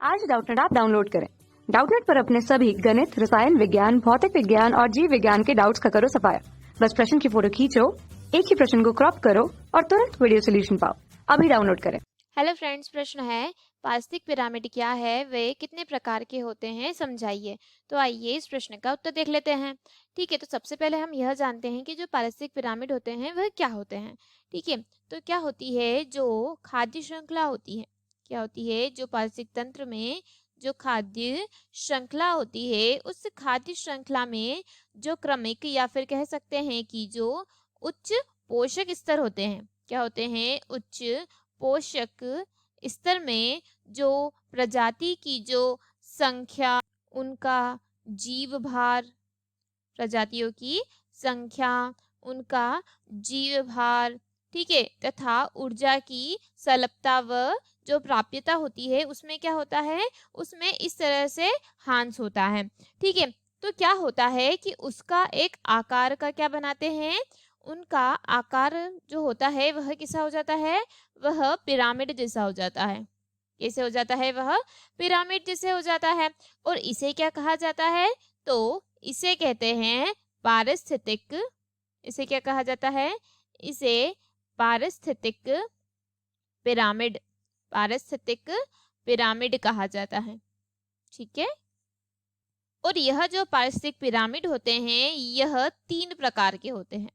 आज Doubtnut app download करें। Doubtnut पर अपने सभी गणित, रसायन विज्ञान, भौतिक विज्ञान और जीव विज्ञान के डाउट्स का करो सफाया। बस प्रश्न की फोटो खींचो, एक ही प्रश्न को क्रॉप करो और तुरंत वीडियो सोल्यूशन पाओ। अभी डाउनलोड करें। हेलो फ्रेंड्स, प्रश्न है पारस्थितिक पिरामिड क्या है, वे कितने प्रकार के होते हैं, समझाइए। तो आइए इस प्रश्न का उत्तर देख लेते हैं। ठीक है, तो सबसे पहले हम यह जानते हैं कि जो पारस्थितिक पिरामिड होते हैं वह क्या होते हैं। ठीक है, तो क्या होती है जो खाद्य श्रृंखला होती है, क्या होती है जो पारिस्थितिक तंत्र में जो खाद्य श्रृंखला होती है, उस खाद्य श्रृंखला में जो क्रमिक या फिर कह सकते हैं कि जो उच्च पोषक स्तर होते हैं, क्या होते हैं, उच्च पोषक स्तर में जो प्रजाति की जो संख्या, उनका जीव भार, प्रजातियों की संख्या, उनका जीव भार, ठीक है, तथा ऊर्जा की सलभता व जो प्राप्यता होती है उसमें क्या होता है, उसमें इस तरह से हांस होता है। ठीक है, तो क्या होता है कि उसका एक आकार का क्या बनाते हैं, उनका आकार जो होता है वह कैसा हो जाता है, वह पिरामिड जैसा हो जाता है। कैसे हो जाता है, वह पिरामिड जैसे हो जाता है। और इसे क्या कहा जाता है, तो इसे कहते हैं पारिस्थितिक, इसे क्या कहा जाता है, इसे पारिस्थितिक पिरामिड, पारिस्थितिक पिरामिड कहा जाता है। ठीक है, और यह जो पारिस्थितिक पिरामिड होते हैं यह 3 प्रकार के होते हैं।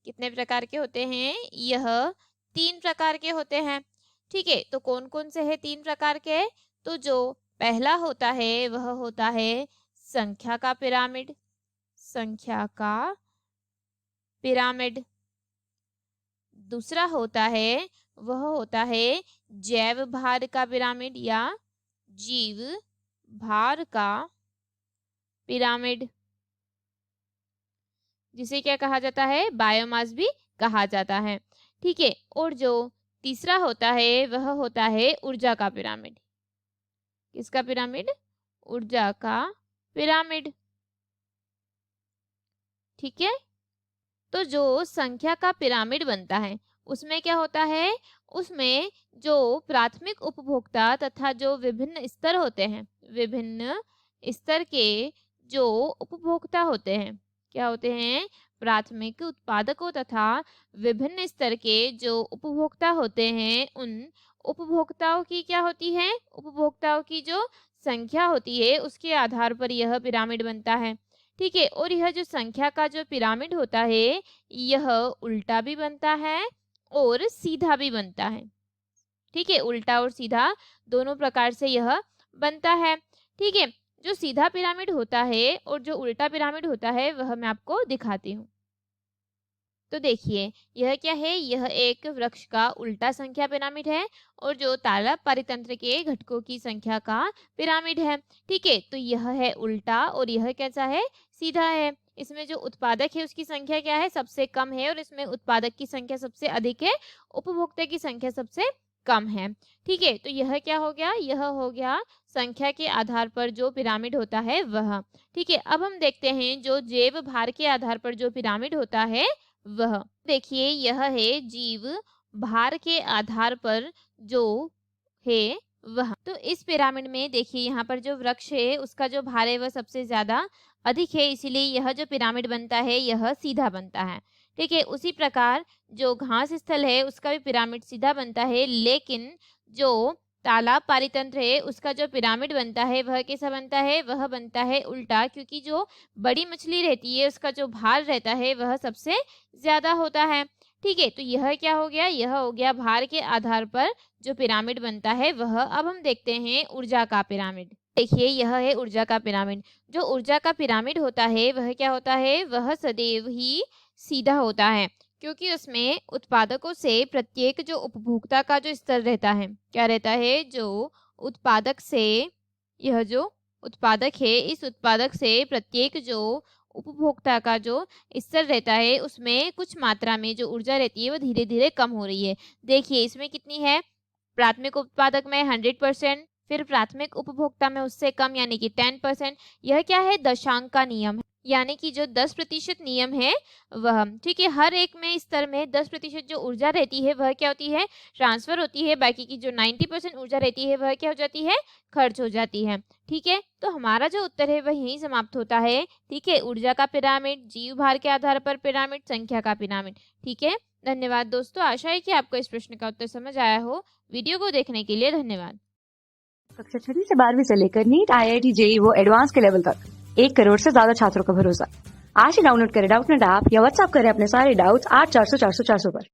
कितने प्रकार के होते हैं, यह 3 प्रकार के होते हैं। ठीक है, तो कौन कौन से हैं 3 प्रकार के, तो जो पहला होता है वह होता है संख्या का पिरामिड, संख्या का पिरामिड। दूसरा होता है वह होता है जैव भार का पिरामिड या जीव भार का पिरामिड, जिसे क्या कहा जाता है, बायोमास भी कहा जाता है। ठीक है, और जो तीसरा होता है वह होता है ऊर्जा का पिरामिड। किसका पिरामिड, ऊर्जा का पिरामिड। ठीक है, तो जो संख्या का पिरामिड बनता है उसमें क्या होता है, उसमें जो प्राथमिक उपभोक्ता तथा जो विभिन्न स्तर होते हैं, विभिन्न स्तर के जो उपभोक्ता होते हैं, क्या होते हैं, प्राथमिक उत्पादकों तथा विभिन्न स्तर के जो उपभोक्ता होते हैं, उन उपभोक्ताओं की क्या होती है, उपभोक्ताओं की जो संख्या होती है उसके आधार पर यह पिरामिड बनता है। ठीक है, और यह जो संख्या का जो पिरामिड होता है यह उल्टा भी बनता है और सीधा भी बनता है। ठीक है, उल्टा और सीधा दोनों प्रकार से यह बनता है। ठीक है, जो सीधा पिरामिड होता है और जो उल्टा पिरामिड होता है वह मैं आपको दिखाती हूँ। तो देखिए यह क्या है, यह एक वृक्ष का उल्टा संख्या पिरामिड है और जो तालाब परितंत्र के घटकों की संख्या का पिरामिड है। ठीक है, तो यह है उल्टा और यह कैसा है, सीधा है। इसमें जो उत्पादक है उसकी संख्या क्या है, सबसे कम है, और इसमें उत्पादक की संख्या सबसे अधिक है, उपभोक्ता की संख्या सबसे कम है। ठीक है, तो यह क्या हो गया, यह हो गया संख्या के आधार पर जो पिरामिड होता है वह। ठीक है, अब हम देखते हैं जो जैव भार के आधार पर जो पिरामिड होता है वह। देखिए यह है जीव भार के आधार पर जो है वह। तो इस पिरामिड में देखिए यहाँ पर जो वृक्ष है उसका जो भार है वह सबसे ज्यादा अधिक है, इसीलिए यह जो पिरामिड बनता है यह सीधा बनता है। ठीक है, उसी प्रकार जो घास स्थल है उसका भी पिरामिड सीधा बनता है, लेकिन जो तालाब पारितंत्र है उसका जो पिरामिड बनता है वह कैसा बनता है, वह बनता है उल्टा, क्योंकि जो बड़ी मछली रहती है उसका जो भार रहता है वह सबसे ज्यादा होता है। ठीक है, तो यह क्या हो गया, यह हो गया भार के आधार पर जो पिरामिड बनता है वह। अब हम देखते हैं ऊर्जा का पिरामिड। देखिए यह है ऊर्जा का पिरामिड। जो ऊर्जा का पिरामिड होता है वह क्या होता है, वह सदैव ही सीधा होता है, क्योंकि उसमें उत्पादकों से प्रत्येक जो उपभोक्ता का जो स्तर रहता है, क्या रहता है, जो उत्पादक से, यह जो उत्पादक है इस उत्पादक से प्रत्येक जो उपभोक्ता का जो स्तर रहता है उसमें कुछ मात्रा में जो ऊर्जा रहती है वो धीरे धीरे कम हो रही है। देखिए इसमें कितनी है, प्राथमिक उत्पादक में 100%, फिर प्राथमिक उपभोक्ता में उससे कम यानी कि 10%। यह क्या है, दशांक का नियम है। यानी कि जो 10% नियम है वह, ठीक है। हर एक में स्तर में 10% जो ऊर्जा रहती है वह क्या होती है, ट्रांसफर होती है। बाकी की जो 90% ऊर्जा रहती है वह क्या हो जाती है, खर्च हो जाती है, ठीक है। तो हमारा जो उत्तर है वह यहीं समाप्त होता है, ठीक है। ऊर्जा का पिरामिड, जीव भार के आधार पर पिरामिड, संख्या का पिरामिड, ठीक है। धन्यवाद दोस्तों, आशा है कि आपको इस प्रश्न का उत्तर समझ आया हो। वीडियो को देखने के लिए धन्यवाद। कक्षा 6वीं से 12वीं से लेकर नीट, IIT, JEE वो एडवांस के लेवल तक 1 करोड़ से ज्यादा छात्रों का भरोसा। आज ही डाउनलोड करें डाउटनेट ऐप या व्हाट्सएप करें अपने सारे डाउट्स 8400 400 400 पर।